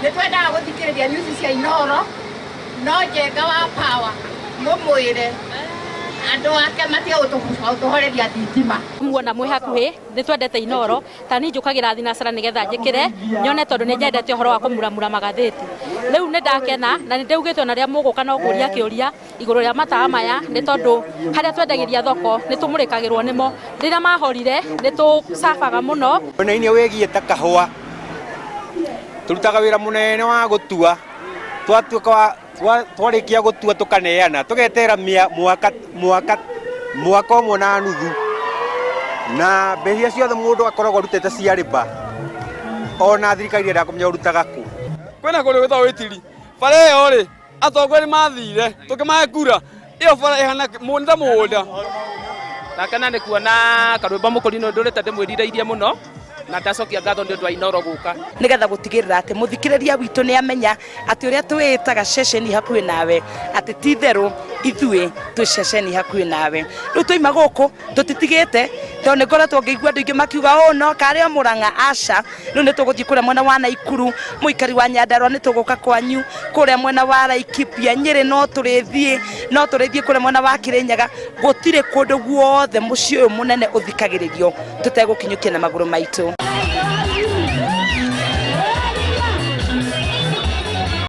nĩ twendaga gũthikĩrĩria news cia Inooro no Njenga wa power mũmwĩre andũ ake matige gũtũhoreria thitima muona mwĩ hakuhĩ nĩ twendete Inooro ta niĩ njũkagĩra thinacara nĩgetha njĩkĩre nyone tondũ nĩ nyendete ũhoro wa kũmuramura magathĩti rĩu nĩ ndakena na nĩ ndĩugĩte ona rĩa mũgũka no kũria kĩũria igũrũ rĩa matawa maya nĩ tondũ harĩa twendagĩria thoko nĩ tũmũrĩkagĩrwo nĩmo rĩrĩa mahorire nĩ tũcabaga mũno mwena-inĩ wĩgiĩ ta kahũa tũrutaga wĩra mũnene wa gũtua twatuĩka twarĩkia gũtua tũkaneana tũgetera mwaka ũmwe na nuthu na mbeca ciothe mũndũ akoragwo arutĩte cia rĩba ona thirikari ndakũmenya ũrutaga kũ kwĩna kũrĩ gwĩtagwo Wĩtiri bara ĩyo rĩ atongoria mathire tũkĩmahe kura ĩyo bara ĩhana mũnda mũgũnda ndakena nĩ kuona karwĩmbo mũkũrinũ ndũrĩte ndĩmwĩrirĩirie mũno na ndacokia ngatho nĩ ũndũ wa Inooro gũka nigetha gũtigĩrĩra atĩ mũthikĩrĩria witũ nĩ amenya atĩ ũrĩa twĩtaga ceceni hakuhĩ nawe atĩ ti therũ ithuĩ twĩ ceceni hakuhĩ nawe rĩu tũima gũkũ tũtitigĩte tondũ nĩ ngoretwo ngĩigua andũ aingĩ makiuga no karĩa Murang'a aca rĩu nĩ tũgũthiĩ kũrĩa mwena wa Naikuru mũikari wa Nyandarua nĩ tũgũka kwanyu kũrĩa mwena wa Laikipia Nyĩrĩ no tũrĩthiĩ kũrĩa mwena wa Kĩrĩnyaga gũtirĩ kũndũ guothe mũciĩ ũyũ mũnene ũthikagĩrĩrio tũtegũkinyũkia na magũrũ maitũ.